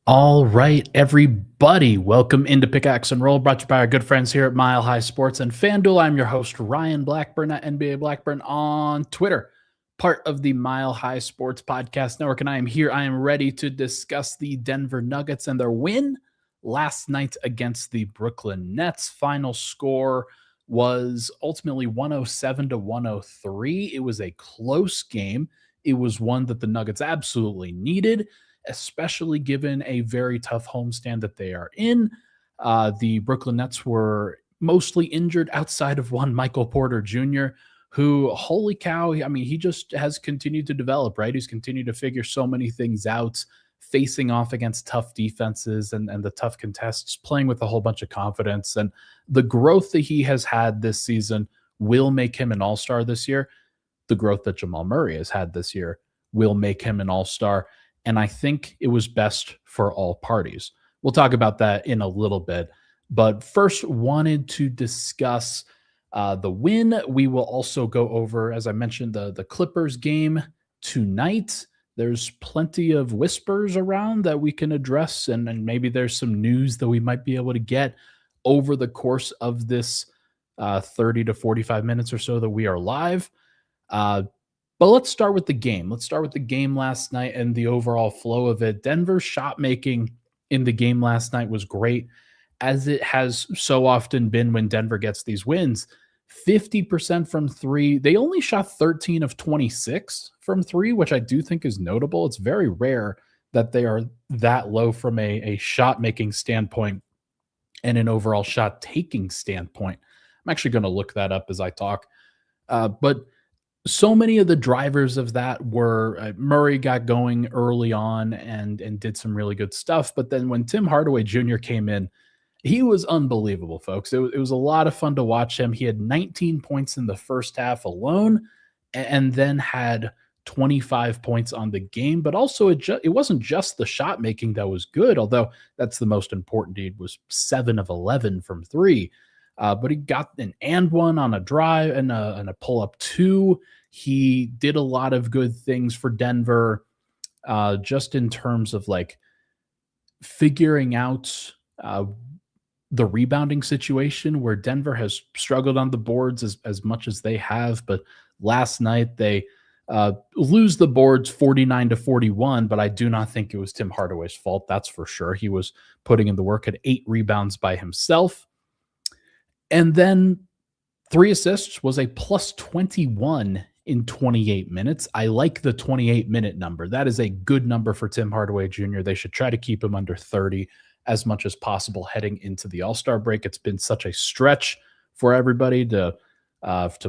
All right, everybody, welcome into Pickaxe and Roll, brought to you by our good friends here at Mile High Sports and FanDuel. I'm your host, Ryan Blackburn at NBA Blackburn on Twitter, part of the Mile High Sports Podcast Network. And I am here. I am ready to discuss the Denver Nuggets and their win last night against the Brooklyn Nets. Final score was ultimately 107 to 103. It was a close game. It was one that the Nuggets absolutely needed, especially given a very tough homestand that they are in. The Brooklyn Nets were mostly injured outside of one Michael Porter Jr., who, holy cow, I mean, he just has continued to develop, right? He's continued to figure so many things out, facing off against tough defenses and the tough contests, playing with a whole bunch of confidence. And the growth that he has had this season will make him an all-star this year. The growth that Jamal Murray has had this year will make him an all-star. And I think it was best for all parties. We'll talk about that in a little bit. But first, wanted to discuss the win. We will also go over, as I mentioned, the Clippers game tonight. There's plenty of whispers around that we can address, and maybe there's some news that we might be able to get over the course of this 30 to 45 minutes or so that we are live. But let's start with the game. Let's start with the game last night and the overall flow of it. Denver's shot making in the game last night was great, as it has so often been when Denver gets these wins. 50% from three. They only shot 13 of 26 from three, which I do think is notable. It's very rare that they are that low from a shot making standpoint and an overall shot taking standpoint. I'm actually going to look that up as I talk. But so many of the drivers of that were Murray got going early on and did some really good stuff. But then when Tim Hardaway Jr. came in, he was unbelievable, folks. It was a lot of fun to watch him. He had 19 points in the first half alone, and then had 25 points on the game. But also, it wasn't just the shot making that was good, although that's the most important. He was 7 of 11 from three. But he got an and one on a drive and a pull up two. He did a lot of good things for Denver, just in terms of like figuring out the rebounding situation, where Denver has struggled on the boards as much as they have. But last night they lose the boards 49 to 41. But I do not think it was Tim Hardaway's fault. That's for sure. He was putting in the work, at 8 rebounds by himself. And then 3 assists was a plus 21 in 28 minutes. I like the 28-minute number. That is a good number for Tim Hardaway Jr. They should try to keep him under 30 as much as possible heading into the All-Star break. It's been such a stretch for everybody to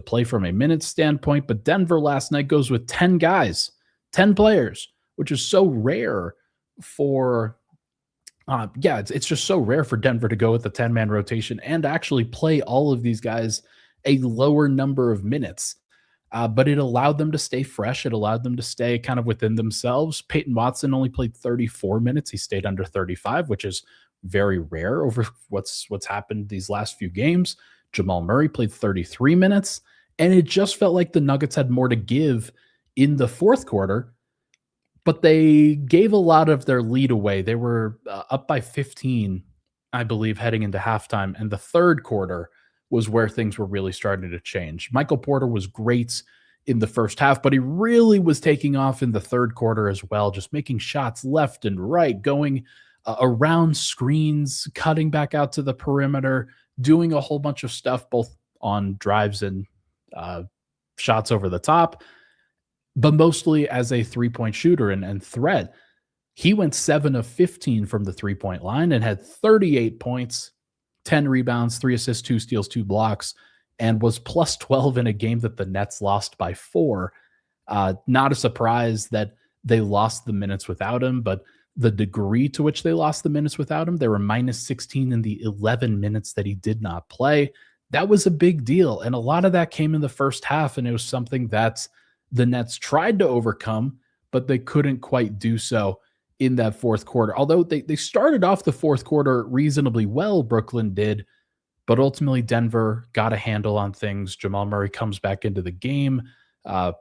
play from a minute standpoint. But Denver last night goes with 10 guys, 10 players, which is so rare for it's just so rare for Denver to go with the 10-man rotation and actually play all of these guys a lower number of minutes. But it allowed them to stay fresh. It allowed them to stay kind of within themselves. Peyton Watson only played 34 minutes. He stayed under 35, which is very rare over what's happened these last few games. Jamal Murray played 33 minutes, and it just felt like the Nuggets had more to give in the fourth quarter. But they gave a lot of their lead away. They were up by 15, I believe, heading into halftime. And the third quarter was where things were really starting to change. Michael Porter was great in the first half, but he really was taking off in the third quarter as well, just making shots left and right, going around screens, cutting back out to the perimeter, doing a whole bunch of stuff, both on drives and shots over the top, but mostly as a three-point shooter and threat. He went 7 of 15 from the three-point line and had 38 points, 10 rebounds, 3 assists, 2 steals, 2 blocks, and was plus 12 in a game that the Nets lost by 4. Not a surprise that they lost the minutes without him, but the degree to which they lost the minutes without him, they were minus 16 in the 11 minutes that he did not play. That was a big deal, and a lot of that came in the first half, and it was something that the Nets tried to overcome, but they couldn't quite do so in that fourth quarter. Although they started off the fourth quarter reasonably well, Brooklyn did, but ultimately Denver got a handle on things. Jamal Murray comes back into the game.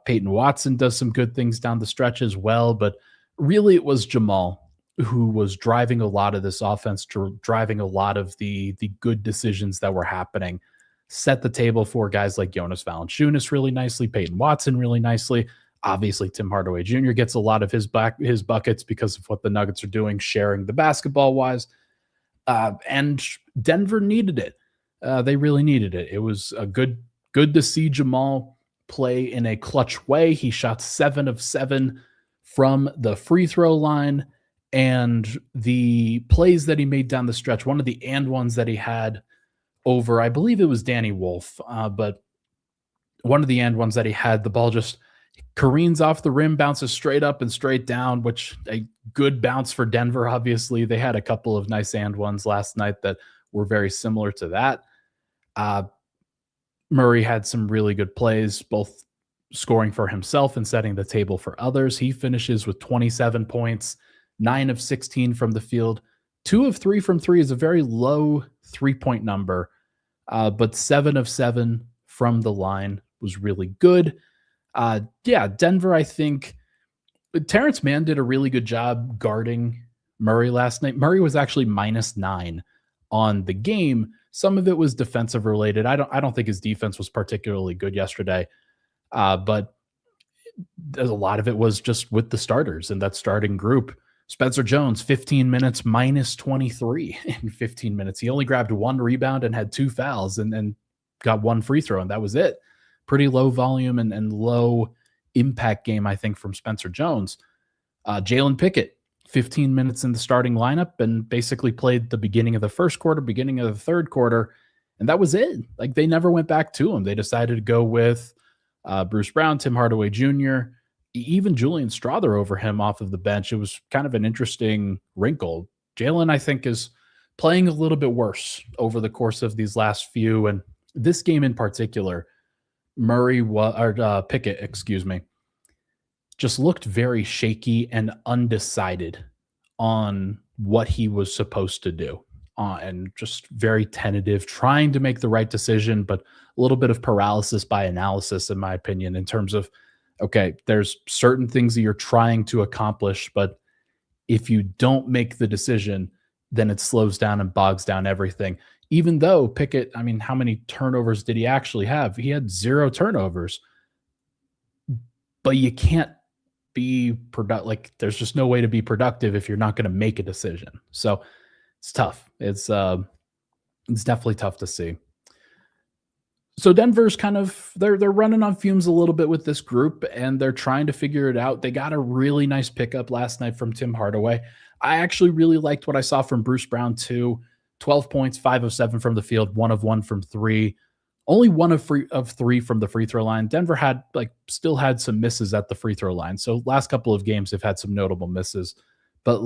Peyton Watson does some good things down the stretch as well, but really it was Jamal who was driving a lot of this offense, driving a lot of the good decisions that were happening, set the table for guys like Jonas Valanciunas really nicely, Peyton Watson really nicely. Obviously, Tim Hardaway Jr. gets a lot of his buckets because of what the Nuggets are doing, sharing the basketball wise. And Denver needed it. They really needed it. It was a good to see Jamal play in a clutch way. He shot 7 of 7 from the free throw line, and the plays that he made down the stretch, one of the and ones that he had over, I believe it was Danny Wolf, but one of the and ones that he had, the ball just careens off the rim, bounces straight up and straight down, which a good bounce for Denver. Obviously, they had a couple of nice and ones last night that were very similar to that. Murray had some really good plays, both scoring for himself and setting the table for others. He finishes with 27 points, 9 of 16 from the field. 2 of 3 from 3 is a very low 3-point number, but 7 of 7 from the line was really good. Denver, I think Terrence Mann did a really good job guarding Murray last night. Murray was actually -9 on the game. Some of it was defensive related. I don't think his defense was particularly good yesterday, but a lot of it was just with the starters and that starting group. Spencer Jones, 15 minutes, -23 in 15 minutes. He only grabbed 1 rebound and had 2 fouls and got 1 free throw, and that was it. Pretty low volume and low impact game, I think, from Spencer Jones. Jalen Pickett, 15 minutes in the starting lineup and basically played the beginning of the first quarter, beginning of the third quarter, and that was it. Like, they never went back to him. They decided to go with Bruce Brown, Tim Hardaway Jr., even Julian Strawther over him off of the bench. It was kind of an interesting wrinkle. Jalen, I think, is playing a little bit worse over the course of these last few, and this game in particular. Pickett, just looked very shaky and undecided on what he was supposed to do, and just very tentative, trying to make the right decision, but a little bit of paralysis by analysis, in my opinion, in terms of, okay, there's certain things that you're trying to accomplish, but if you don't make the decision, then it slows down and bogs down everything. Even though Pickett, I mean, how many turnovers did he actually have? He had 0 turnovers. But you can't be productive. Like, there's just no way to be productive if you're not going to make a decision. So it's tough. It's definitely tough to see. So Denver's kind of, they're running on fumes a little bit with this group, and they're trying to figure it out. They got a really nice pickup last night from Tim Hardaway. I actually really liked what I saw from Bruce Brown too. 12 points, 5 of 7 from the field, 1 of 1 from 3. Only 1 of 3 from the free throw line. Denver still had some misses at the free throw line. So last couple of games they've had some notable misses. But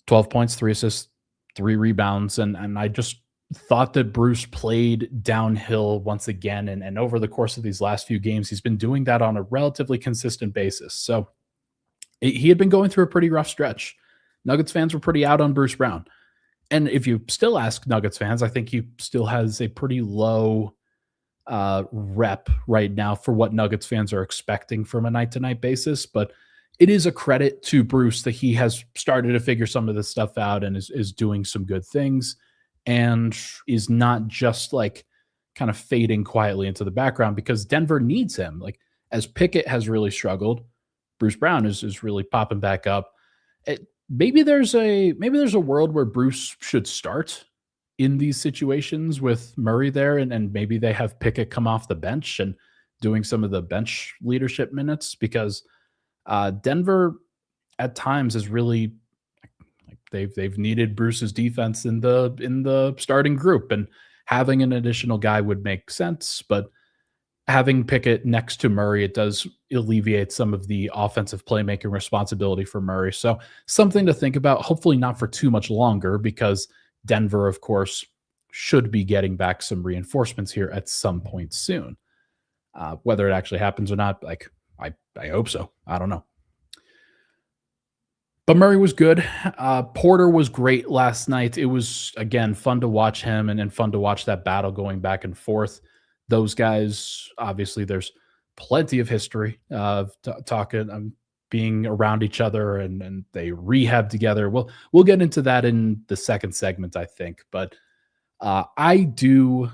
12 points, 3 assists, 3 rebounds. And I just thought that Bruce played downhill once again. And over the course of these last few games, he's been doing that on a relatively consistent basis. So he had been going through a pretty rough stretch. Nuggets fans were pretty out on Bruce Brown. And if you still ask Nuggets fans, I think he still has a pretty low rep right now for what Nuggets fans are expecting from a night-to-night basis. But it is a credit to Bruce that he has started to figure some of this stuff out and is doing some good things and is not just kind of fading quietly into the background, because Denver needs him. As Pickett has really struggled, Bruce Brown is really popping back up. Maybe there's a world where Bruce should start in these situations with Murray there, and maybe they have Pickett come off the bench and doing some of the bench leadership minutes, because Denver at times is really they've needed Bruce's defense in the starting group, and having an additional guy would make sense, but having Pickett next to Murray, it does alleviate some of the offensive playmaking responsibility for Murray. So something to think about, hopefully not for too much longer, because Denver, of course, should be getting back some reinforcements here at some point soon. Whether it actually happens or not, I hope so. I don't know. But Murray was good. Porter was great last night. It was, again, fun to watch him and fun to watch that battle going back and forth. Those guys, obviously, there's plenty of history of talking. being around each other and they rehab together. We'll get into that in the second segment, I think. But I do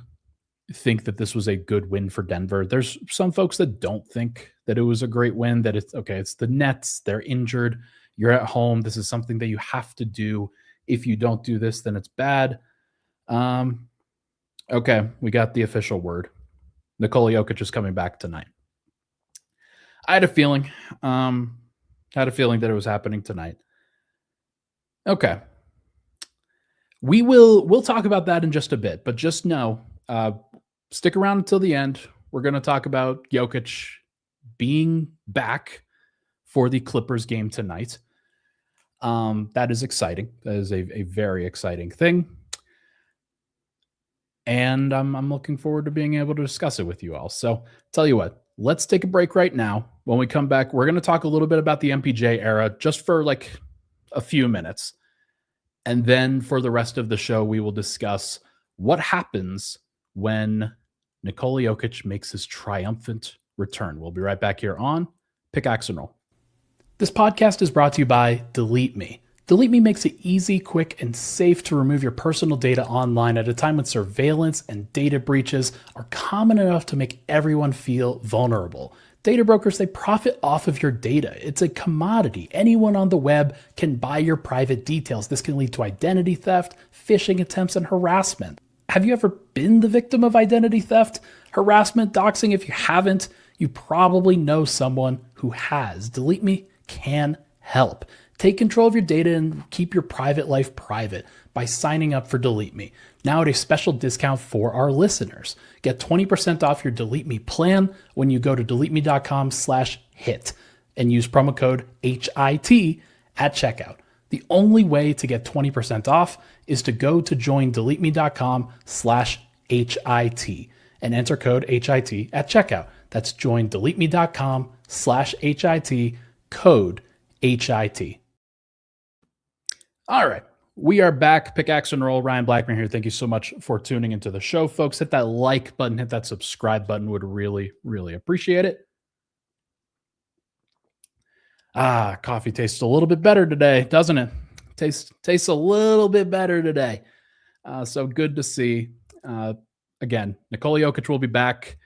think that this was a good win for Denver. There's some folks that don't think that it was a great win, that it's okay, it's the Nets, they're injured, you're at home, this is something that you have to do. If you don't do this, then it's bad. Okay, we got the official word. Nikola Jokic is coming back tonight. I had a feeling that it was happening tonight. Okay. We'll talk about that in just a bit, but just know, stick around until the end. We're going to talk about Jokic being back for the Clippers game tonight. That is exciting. That is a very exciting thing. And I'm looking forward to being able to discuss it with you all. So tell you what, let's take a break right now. When we come back, we're going to talk a little bit about the MPJ era just for like a few minutes. And then for the rest of the show, we will discuss what happens when Nikola Jokic makes his triumphant return. We'll be right back here on Pickaxe and Roll. This podcast is brought to you by Delete Me. Delete Me makes it easy, quick, and safe to remove your personal data online at a time when surveillance and data breaches are common enough to make everyone feel vulnerable. Data brokers, they profit off of your data. It's a commodity. Anyone on the web can buy your private details. This can lead to identity theft, phishing attempts, and harassment. Have you ever been the victim of identity theft, harassment, doxing? If you haven't, you probably know someone who has. Delete Me can help. Take control of your data and keep your private life private by signing up for Delete Me. Now at a special discount for our listeners. Get 20% off your Delete Me plan when you go to deleteme.com/hit and use promo code HIT at checkout. The only way to get 20% off is to go to joindeleteme.com/HIT and enter code HIT at checkout. That's joindeleteme.com/HIT, code HIT. All right, we are back. Pickaxe and Roll. Ryan Blackburn here. Thank you so much for tuning into the show, folks. Hit that like button, hit that subscribe button. Would really, really appreciate it. Coffee tastes a little bit better today, doesn't it? Tastes a little bit better today. So good to see. Again, Nikola Jokic will be back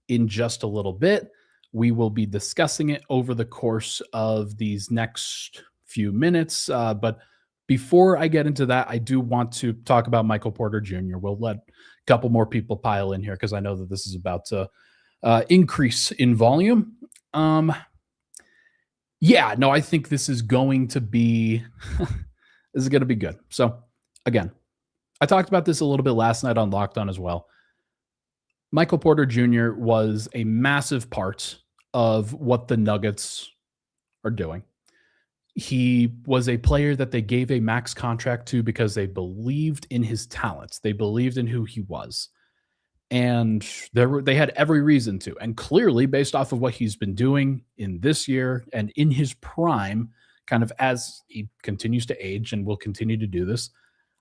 in just a little bit. We will be discussing it over the course of these next few minutes. But before I get into that, I do want to talk about Michael Porter Jr. We'll let a couple more people pile in here because I know that this is about to increase in volume. I think this is going to be this is going to be good. So again, I talked about this a little bit last night on Locked On as well. Michael Porter Jr. was a massive part of what the Nuggets are doing. He was a player that they gave a max contract to because they believed in his talents. They believed in who he was. And they had every reason to. And clearly, based off of what he's been doing in this year and in his prime, kind of as he continues to age and will continue to do this,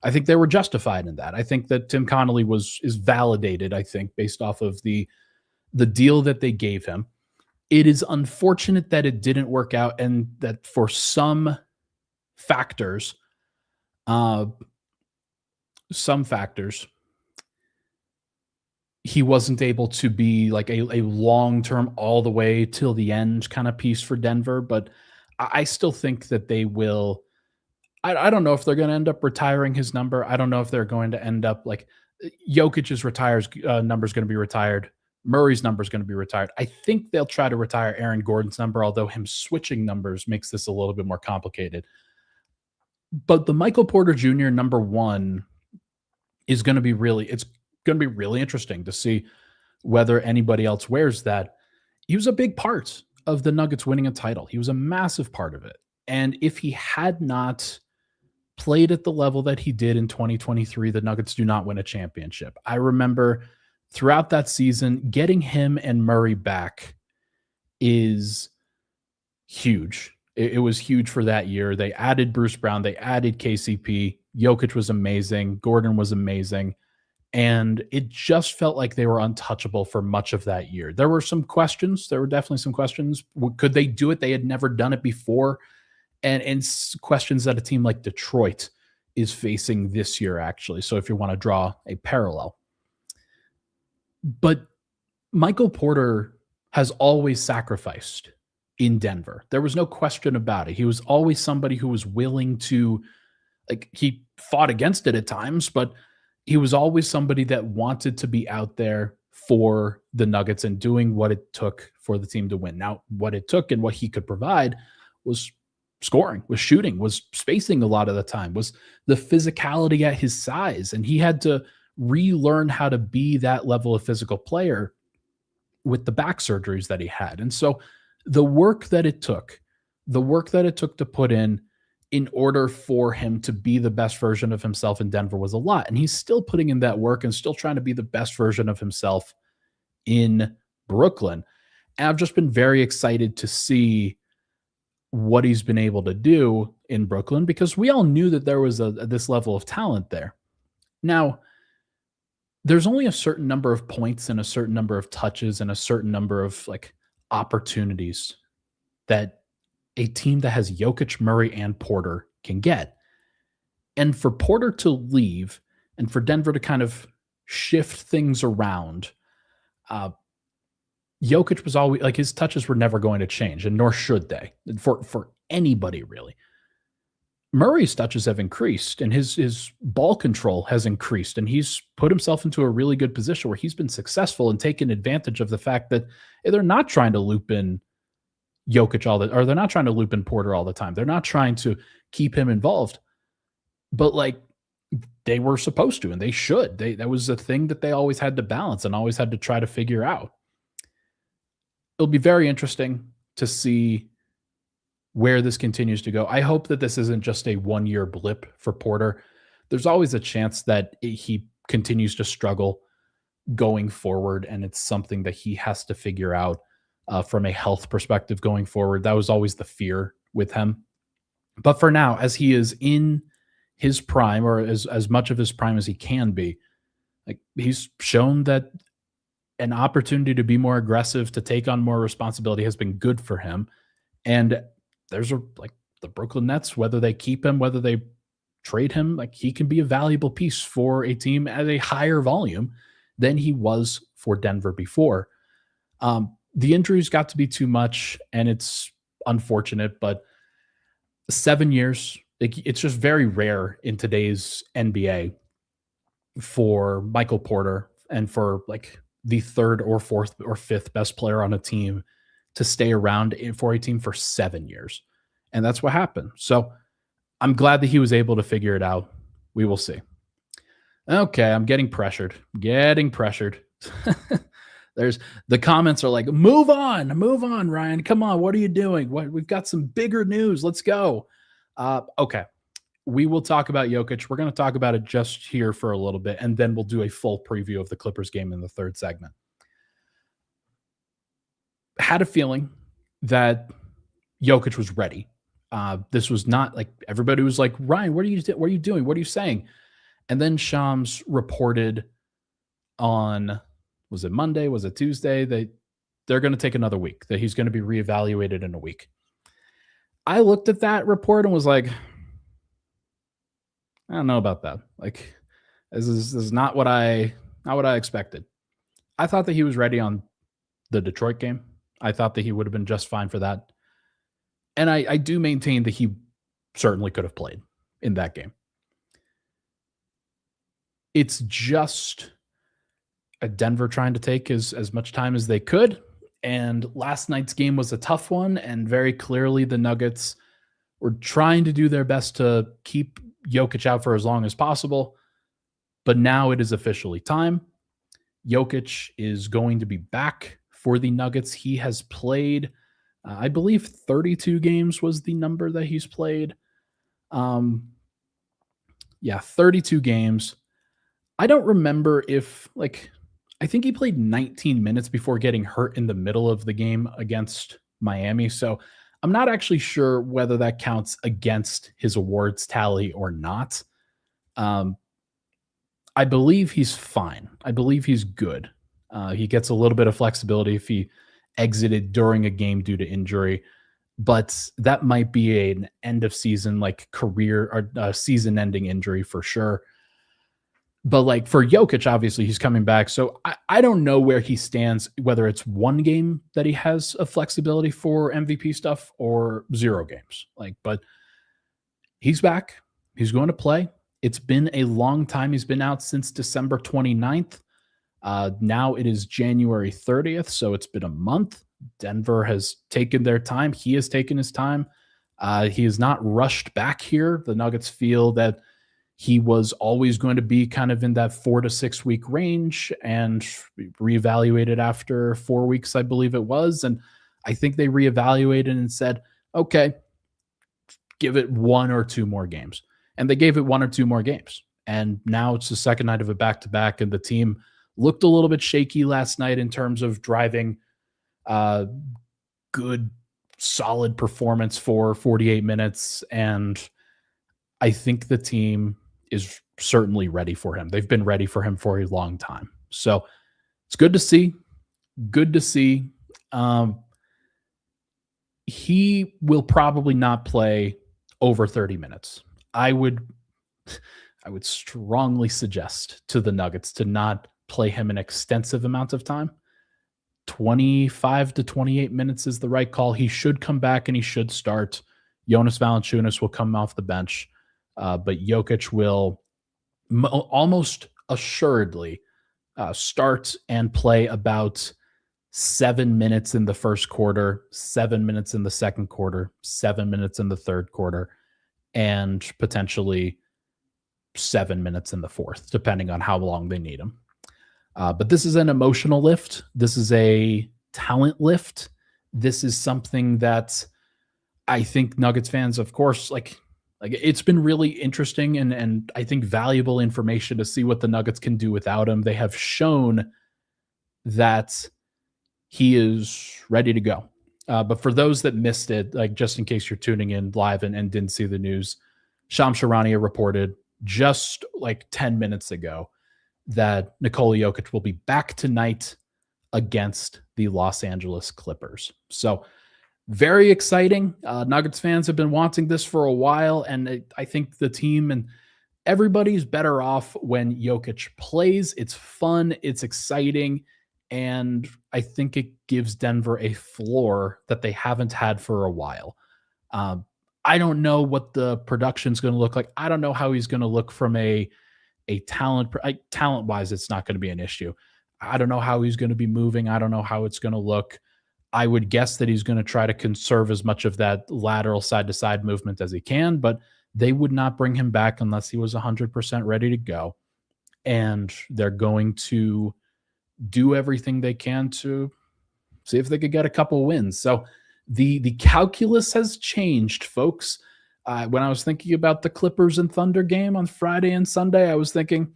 I think they were justified in that. I think that Tim Connolly is validated, I think, based off of the deal that they gave him. It is unfortunate that it didn't work out and that for some factors, he wasn't able to be like a long-term all the way till the end kind of piece for Denver. But I still think that they will. I don't know if they're going to end up retiring his number. I don't know if they're going to end up like Jokic's number is going to be retired. Murray's number is going to be retired. I think they'll try to retire Aaron Gordon's number, although him switching numbers makes this a little bit more complicated. But the Michael Porter Jr. number one is going to be really interesting to see whether anybody else wears that. He was a big part of the Nuggets winning a title. He was a massive part of it. And if he had not played at the level that he did in 2023, the Nuggets do not win a championship. I remember throughout that season, getting him and Murray back is huge. It was huge for that year. They added Bruce Brown. They added KCP. Jokic was amazing. Gordon was amazing. And it just felt like they were untouchable for much of that year. There were some questions. There were definitely some questions. Could they do it? They had never done it before. And questions that a team like Detroit is facing this year, actually. So if you want to draw a parallel. But Michael Porter has always sacrificed in Denver. There was no question about it. He was always somebody who was willing to, like, he fought against it at times, but he was always somebody that wanted to be out there for the Nuggets and doing what it took for the team to win. Now, what it took and what he could provide was scoring, was shooting, was spacing a lot of the time, was the physicality at his size. And he had to relearn how to be that level of physical player with the back surgeries that he had. And so the work that it took to put in order for him to be the best version of himself in Denver was a lot. And he's still putting in that work and still trying to be the best version of himself in Brooklyn. And I've just been very excited to see what he's been able to do in Brooklyn, because we all knew that there was this level of talent there. Now, there's only a certain number of points and a certain number of touches and a certain number of like opportunities that a team that has Jokic, Murray, and Porter can get. And for Porter to leave and for Denver to kind of shift things around, Jokic was always like, his touches were never going to change, and nor should they for anybody really. Murray's touches have increased and his ball control has increased, and he's put himself into a really good position where he's been successful and taken advantage of the fact that they're not trying to loop in Jokic or they're not trying to loop in Porter all the time. They're not trying to keep him involved, but like they were supposed to, and they should. That was a thing that they always had to balance and always had to try to figure out. It'll be very interesting to see where this continues to go. I hope that this isn't just a one-year blip for Porter. There's always a chance that he continues to struggle going forward, and it's something that he has to figure out from a health perspective going forward. That was always the fear with him. But for now, as he is in his prime, or as much of his prime as he can be, like, he's shown that an opportunity to be more aggressive, to take on more responsibility has been good for him. And there's like the Brooklyn Nets, whether they keep him, whether they trade him, like he can be a valuable piece for a team at a higher volume than he was for Denver before. The injuries got to be too much, and it's unfortunate, but 7 years, it's just very rare in today's NBA for Michael Porter and for like the third or fourth or fifth best player on a team to stay around for a team for 7 years. And that's what happened. So I'm glad that he was able to figure it out. We will see. Okay, I'm getting pressured. There's the comments are like, move on, Ryan. Come on, what are you doing? We've got some bigger news. Let's go. Okay, we will talk about Jokic. We're going to talk about it just here for a little bit, and then we'll do a full preview of the Clippers game in the third segment. Had a feeling that Jokic was ready. This was not like everybody was like, Ryan, what are you doing? What are you saying? And then Shams reported on, was it Monday? Was it Tuesday? They're going to take another week, that he's going to be reevaluated in a week. I looked at that report and was like, I don't know about that. Like, this is not what I expected. I thought that he was ready on the Detroit game. I thought that he would have been just fine for that. And I do maintain that he certainly could have played in that game. It's just Denver trying to take as much time as they could. And last night's game was a tough one. And very clearly the Nuggets were trying to do their best to keep Jokic out for as long as possible. But now it is officially time. Jokic is going to be back for the Nuggets. He has played, I believe 32 games was the number that he's played. 32 games. I don't remember if, like, I think he played 19 minutes before getting hurt in the middle of the game against Miami. So I'm not actually sure whether that counts against his awards tally or not. I I believe he's fine. I believe he's good. He gets a little bit of flexibility if he exited during a game due to injury, but that might be an end of season, like career or season ending injury for sure. But like for Jokic, obviously he's coming back. So I don't know where he stands, whether it's one game that he has a flexibility for MVP stuff or 0 games. Like, but he's back. He's going to play. It's been a long time. He's been out since December 29th. Now it is January 30th. So it's been a month. Denver has taken their time. He has taken his time. He is not rushed back here. The Nuggets feel that he was always going to be kind of in that 4 to 6 week range and reevaluated after 4 weeks, I believe it was. And I think they reevaluated and said, okay, give it 1 or 2 more games. And they gave it 1 or 2 more games. And now it's the second night of a back-to-back, and the team looked a little bit shaky last night in terms of driving good, solid performance for 48 minutes. And I think the team is certainly ready for him. They've been ready for him for a long time. So it's good to see. Good to see. He will probably not play over 30 minutes. I would strongly suggest to the Nuggets to not play him an extensive amount of time. 25 to 28 minutes is the right call. He should come back and he should start. Jonas Valanciunas will come off the bench. But Jokic will almost assuredly start and play about 7 minutes in the first quarter, 7 minutes in the second quarter, 7 minutes in the third quarter, and potentially 7 minutes in the fourth, depending on how long they need him. But this is an emotional lift. This is a talent lift. This is something that I think Nuggets fans, of course, like it's been really interesting and I think valuable information to see what the Nuggets can do without him. They have shown that he is ready to go. But for those that missed it, like just in case you're tuning in live and didn't see the news, Shams Charania reported just like 10 minutes ago that Nikola Jokic will be back tonight against the Los Angeles Clippers. So very exciting. Nuggets fans have been wanting this for a while, and I think the team and everybody's better off when Jokic plays. It's fun, it's exciting, and I think it gives Denver a floor that they haven't had for a while. I don't know what the production's going to look like. I don't know how he's going to look from a talent-wise, it's not going to be an issue. I don't know how he's going to be moving. I don't know how it's going to look. I would guess that he's going to try to conserve as much of that lateral side-to-side movement as he can, but they would not bring him back unless he was 100% ready to go. And they're going to do everything they can to see if they could get a couple wins. So the calculus has changed, folks. When I was thinking about the Clippers and Thunder game on Friday and Sunday, I was thinking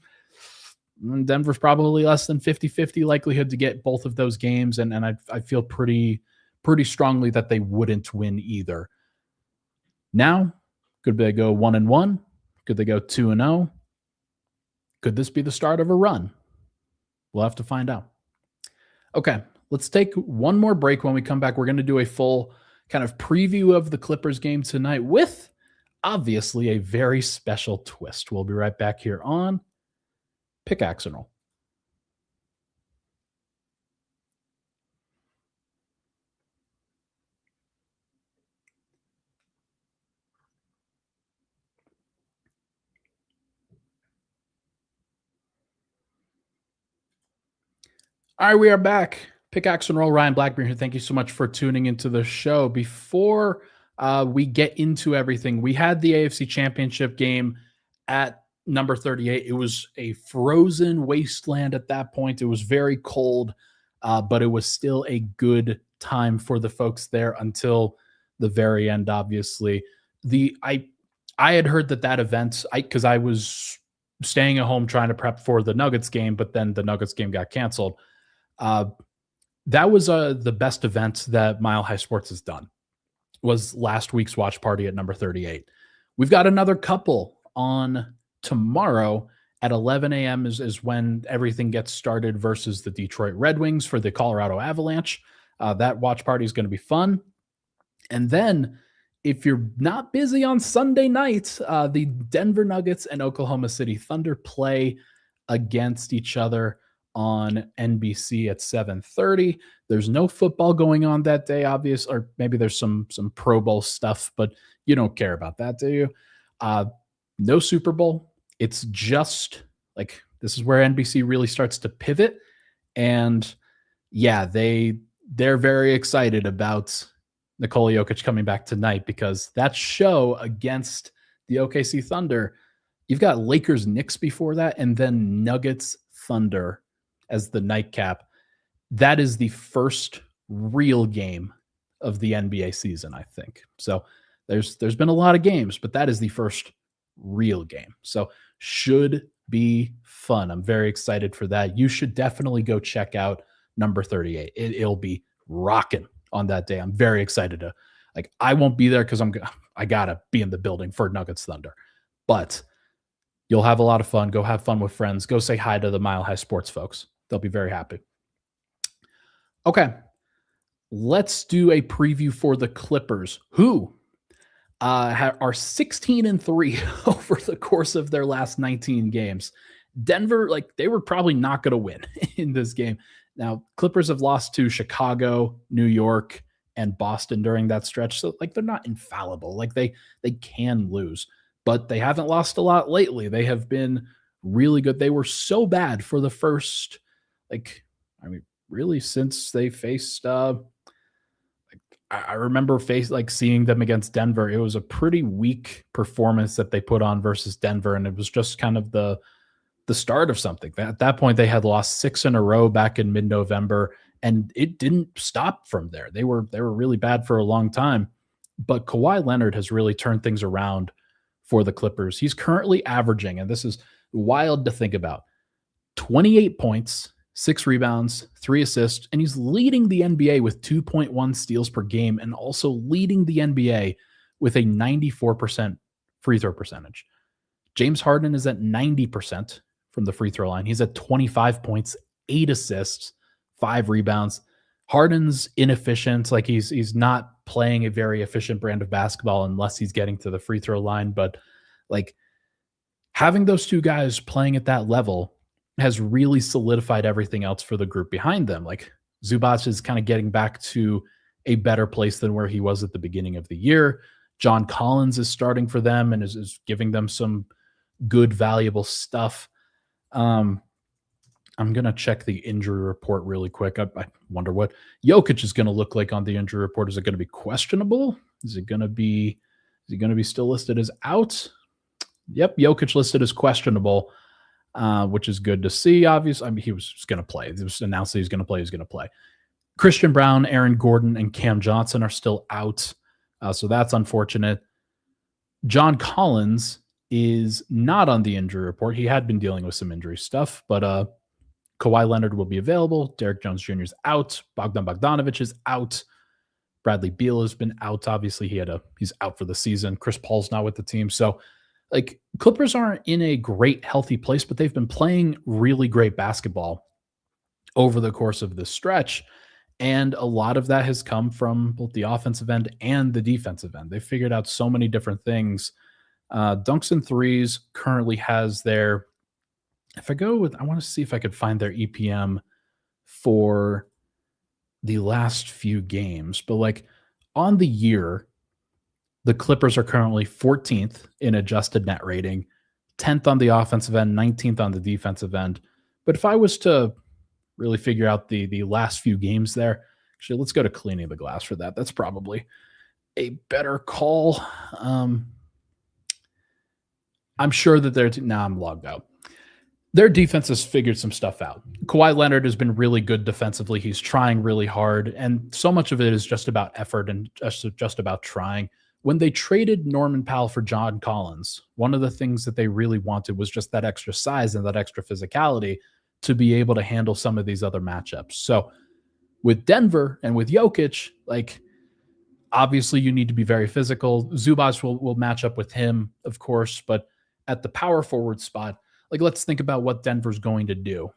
Denver's probably less than 50-50 likelihood to get both of those games. And I feel pretty strongly that they wouldn't win either. Now, could they go 1-1? Could they go 2-0? Could this be the start of a run? We'll have to find out. Okay, let's take one more break. When we come back, we're going to do a full kind of preview of the Clippers game tonight with obviously a very special twist. We'll be right back here on Pickaxe and Roll. All right, we are back. Pickaxe and Roll, Ryan Blackburn here. Thank you so much for tuning into the show. Before we get into everything, we had the AFC Championship game at number 38. It was a frozen wasteland at that point. It was very cold, but it was still a good time for the folks there until the very end, obviously. I had heard that event, because I was staying at home trying to prep for the Nuggets game, but then the Nuggets game got canceled. That was the best event that Mile High Sports has done, was last week's watch party at number 38. We've got another couple on tomorrow At 11 a.m. is when everything gets started versus the Detroit Red Wings for the Colorado Avalanche. That watch party is going to be fun. And then if you're not busy on Sunday night, the Denver Nuggets and Oklahoma City Thunder play against each other on NBC at 7:30. There's no football going on that day, obvious, or maybe there's some Pro Bowl stuff, but you don't care about that, do you? No Super Bowl. It's just like this is where NBC really starts to pivot. And yeah, they're very excited about Nikola Jokic coming back tonight because that show against the OKC Thunder, you've got Lakers Knicks before that, and then Nuggets Thunder as the nightcap. That is the first real game of the NBA season, I think. So there's been a lot of games, but that is the first real game. So should be fun. I'm very excited for that. You should definitely go check out number 38. It'll be rocking on that day. I'm very excited to, like, I won't be there because I gotta be in the building for Nuggets Thunder, but you'll have a lot of fun. Go have fun with friends. Go say hi to the Mile High Sports folks. They'll be very happy. Okay, let's do a preview for the Clippers, who are 16-3 over the course of their last 19 games. Denver, like, they were probably not going to win in this game. Now, Clippers have lost to Chicago, New York, and Boston during that stretch. So, like, they're not infallible. Like, they can lose, but they haven't lost a lot lately. They have been really good. They were so bad for the first, really since they faced, I remember seeing them against Denver. It was a pretty weak performance that they put on versus Denver, and it was just kind of the start of something. At that point, they had lost 6 in a row back in mid-November, and it didn't stop from there. They were really bad for a long time, but Kawhi Leonard has really turned things around for the Clippers. He's currently averaging, and this is wild to think about, 28 points, 6 rebounds, 3 assists, and he's leading the NBA with 2.1 steals per game and also leading the NBA with a 94% free throw percentage. James Harden is at 90% from the free throw line. He's at 25 points, 8 assists, 5 rebounds. Harden's inefficient. Like, he's not playing a very efficient brand of basketball unless he's getting to the free throw line. But like, having those two guys playing at that level has really solidified everything else for the group behind them. Like, Zubac is kind of getting back to a better place than where he was at the beginning of the year. John Collins is starting for them and is giving them some good, valuable stuff. I'm going to check the injury report really quick. I wonder what Jokic is going to look like on the injury report. Is it going to be questionable? Is he going to be still listed as out? Yep, Jokic listed as questionable, which is good to see. Obviously, I mean, he was going to play. It was announced that he's going to play. He's going to play. Christian Brown, Aaron Gordon, and Cam Johnson are still out, so that's unfortunate. John Collins is not on the injury report. He had been dealing with some injury stuff, but Kawhi Leonard will be available. Derek Jones Jr. is out. Bogdan Bogdanovic is out. Bradley Beal has been out. Obviously, he's out for the season. Chris Paul's not with the team. So, like, Clippers aren't in a great, healthy place, but they've been playing really great basketball over the course of this stretch. And a lot of that has come from both the offensive end and the defensive end. They've figured out so many different things. Dunks and threes currently has their, I want to see if I could find their EPM for the last few games, but like on the year, the Clippers are currently 14th in adjusted net rating, 10th on the offensive end, 19th on the defensive end. But if I was to really figure out the last few games there, actually, let's go to cleaning the glass for that. That's probably a better call. I'm sure that I'm logged out. Their defense has figured some stuff out. Kawhi Leonard has been really good defensively. He's trying really hard, and so much of it is just about effort and just about trying. When they traded Norman Powell for John Collins, one of the things that they really wanted was just that extra size and that extra physicality to be able to handle some of these other matchups. So with Denver and with Jokic, like, obviously you need to be very physical. Zubac will match up with him, of course, but at the power forward spot, like let's think about what Denver's going to do.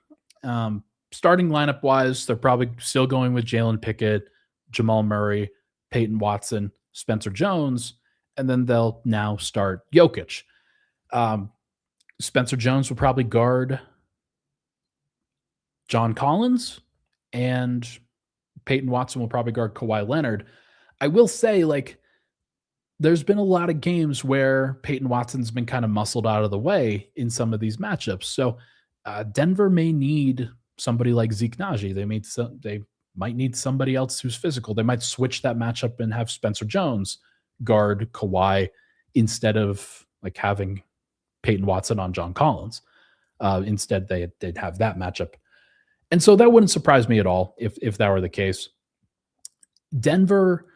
Starting lineup wise, they're probably still going with Jalen Pickett, Jamal Murray, Peyton Watson, Spencer Jones, and then they'll now start Jokic. Spencer Jones will probably guard John Collins, and Peyton Watson will probably guard Kawhi Leonard. I will say, like, there's been a lot of games where Peyton Watson's been kind of muscled out of the way in some of these matchups. So Denver may need somebody like Zeke Naji. They might need somebody else who's physical. They might switch that matchup and have Spencer Jones guard Kawhi instead of like having Peyton Watson on John Collins. Instead, they'd have that matchup. And so that wouldn't surprise me at all if that were the case. Denver,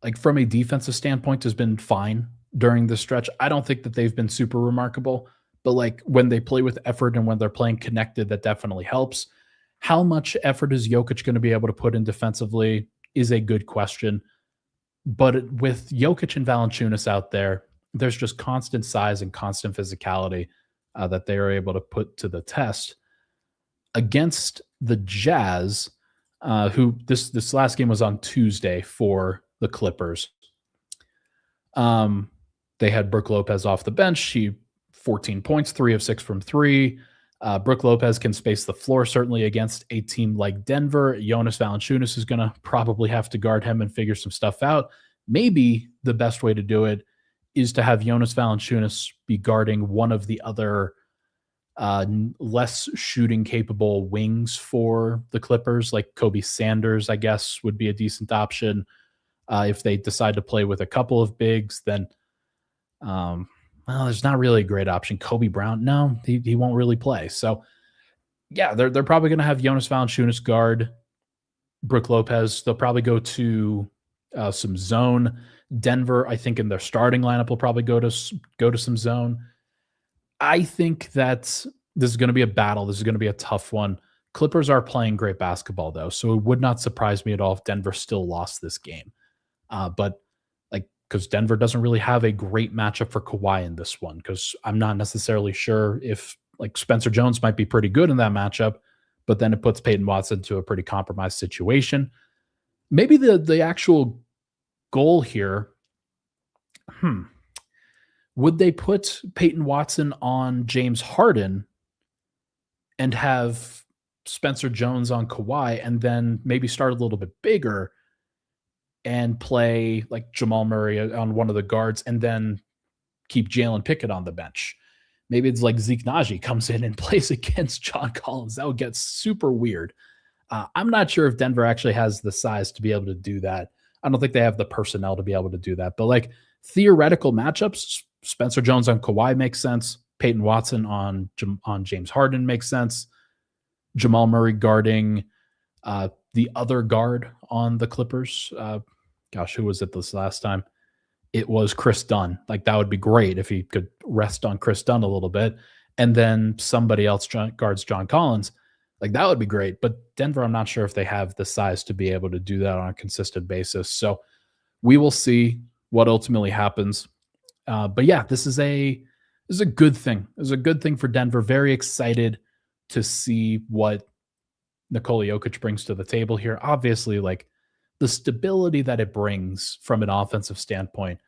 like from a defensive standpoint, has been fine during this stretch. I don't think that they've been super remarkable, but like when they play with effort and when they're playing connected, that definitely helps. How much effort is Jokic going to be able to put in defensively is a good question. But with Jokic and Valanciunas out there, there's just constant size and constant physicality that they are able to put to the test against the Jazz, who this last game was on Tuesday for the Clippers. They had Brook Lopez off the bench. He 14 points, 3 of 6 from 3. Brook Lopez can space the floor, certainly against a team like Denver. Jonas Valanciunas is going to probably have to guard him and figure some stuff out. Maybe the best way to do it is to have Jonas Valanciunas be guarding one of the other less shooting capable wings for the Clippers, like Kobe Sanders, I guess, would be a decent option. If they decide to play with a couple of bigs, then well, there's not really a great option. Kobe Brown, no, he won't really play. So yeah, they're probably going to have Jonas Valanciunas guard Brook Lopez. They'll probably go to some zone. Denver, I think in their starting lineup will probably go to some zone. I think that this is going to be a battle. This is going to be a tough one. Clippers are playing great basketball, though, so it would not surprise me at all if Denver still lost this game. But like, because Denver doesn't really have a great matchup for Kawhi in this one, because I'm not necessarily sure if like Spencer Jones might be pretty good in that matchup, but then it puts Peyton Watson to a pretty compromised situation. Maybe the actual goal here, would they put Peyton Watson on James Harden and have Spencer Jones on Kawhi, and then maybe start a little bit bigger and play like Jamal Murray on one of the guards and then keep Jalen Pickett on the bench? Maybe it's like Zeke Naji comes in and plays against John Collins. That would get super weird. I'm not sure if Denver actually has the size to be able to do that. I don't think they have the personnel to be able to do that. But like theoretical matchups, Spencer Jones on Kawhi makes sense. Peyton Watson on James Harden makes sense. Jamal Murray guarding the other guard on the Clippers. Who was it this last time? It was Chris Dunn. Like, that would be great if he could rest on Chris Dunn a little bit. And then somebody else guards John Collins. Like, that would be great. But Denver, I'm not sure if they have the size to be able to do that on a consistent basis. So we will see what ultimately happens. But yeah, this is a good thing. It's a good thing for Denver. Very excited to see what Nikola Jokic brings to the table here. Obviously, like the stability that it brings from an offensive standpoint,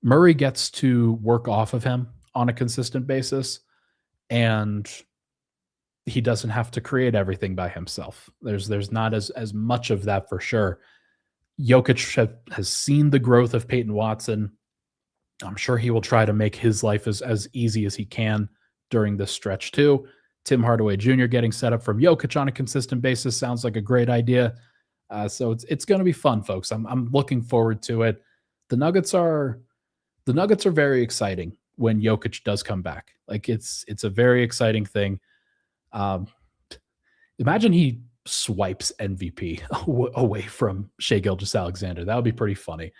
Murray gets to work off of him on a consistent basis, and he doesn't have to create everything by himself. There's not as much of that for sure. Jokic has seen the growth of Peyton Watson. I'm sure he will try to make his life as easy as he can during this stretch too. Tim Hardaway Jr. getting set up from Jokic on a consistent basis sounds like a great idea. So it's going to be fun, folks. I'm looking forward to it. The Nuggets are very exciting when Jokic does come back. Like it's a very exciting thing. Imagine he swipes MVP away from Shai Gilgeous-Alexander. That would be pretty funny.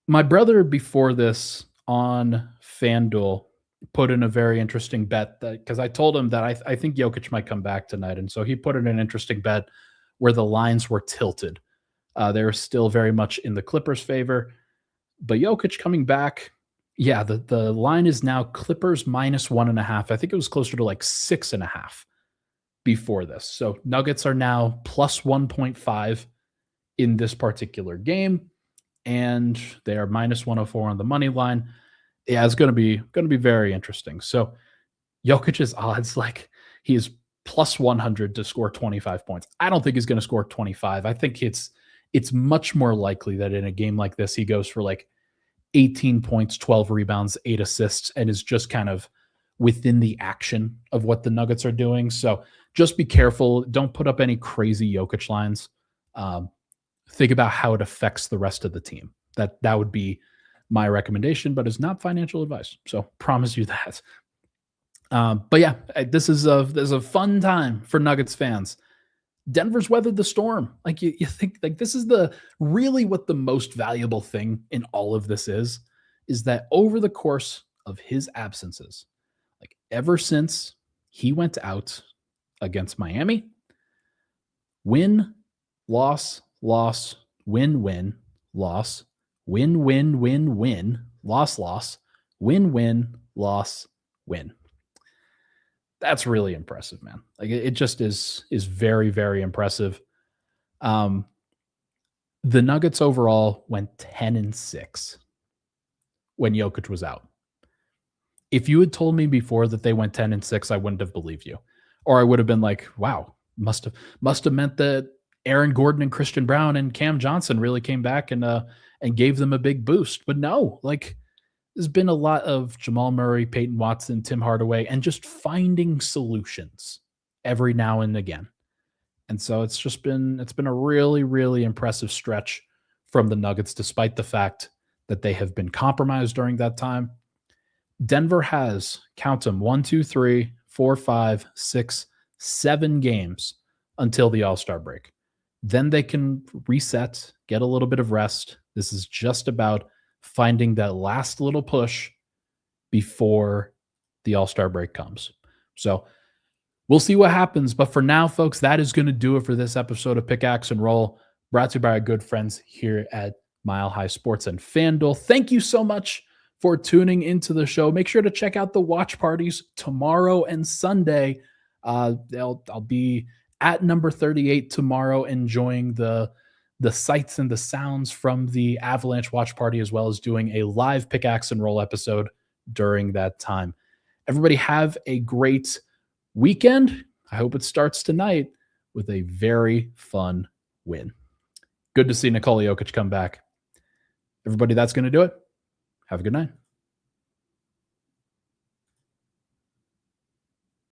My brother before this on FanDuel put in a very interesting bet, that because I told him that I think Jokic might come back tonight. And so he put in an interesting bet where the lines were tilted. They're still very much in the Clippers' favor, but Jokic coming back, Yeah, the line is now Clippers -1.5. I think it was closer to like 6.5 before this. So Nuggets are now plus 1.5 in this particular game, and they are -104 on the money line. Yeah, it's gonna be very interesting. So Jokic's odds, like he is plus 100 to score 25 points. I don't think he's gonna score 25. I think it's much more likely that in a game like this, he goes for like 18 points, 12 rebounds, 8 assists, and is just kind of within the action of what the Nuggets are doing. So just be careful. Don't put up any crazy Jokic lines. Um, think about how it affects the rest of the team. That would be my recommendation, but it's not financial advice. So promise you that. But yeah, this is a fun time for Nuggets fans. Denver's weathered the storm. Like you think like this is the really what the most valuable thing in all of this is that over the course of his absences, like ever since he went out against Miami, win, loss, loss, win, win, loss, win, win, win, win, loss, loss, win, win, loss, win. That's really impressive, man. Like it just is very, very impressive. Um, the Nuggets overall went 10-6 when Jokic was out. If you had told me before that they went 10-6, I wouldn't have believed you. Or I would have been like, wow, must have meant that Aaron Gordon and Christian Brown and Cam Johnson really came back and gave them a big boost. But no, like there's been a lot of Jamal Murray, Peyton Watson, Tim Hardaway, and just finding solutions every now and again. And so it's been a really, really impressive stretch from the Nuggets, despite the fact that they have been compromised during that time. Denver has, count them, 1, 2, 3, 4, 5, 6, 7 games until the All-Star break. Then they can reset, get a little bit of rest. This is just about finding that last little push before the All-Star break comes. So we'll see what happens. But for now, folks, that is going to do it for this episode of Pickaxe and Roll, brought to you by our good friends here at Mile High Sports and FanDuel. Thank you so much for tuning into the show. Make sure to check out the watch parties tomorrow and Sunday. I'll be at number 38 tomorrow, enjoying the sights and the sounds from the Avalanche watch party, as well as doing a live Pickaxe and Roll episode during that time. Everybody have a great weekend. I hope it starts tonight with a very fun win. Good to see Nikola Jokic come back. Everybody, that's going to do it. Have a good night.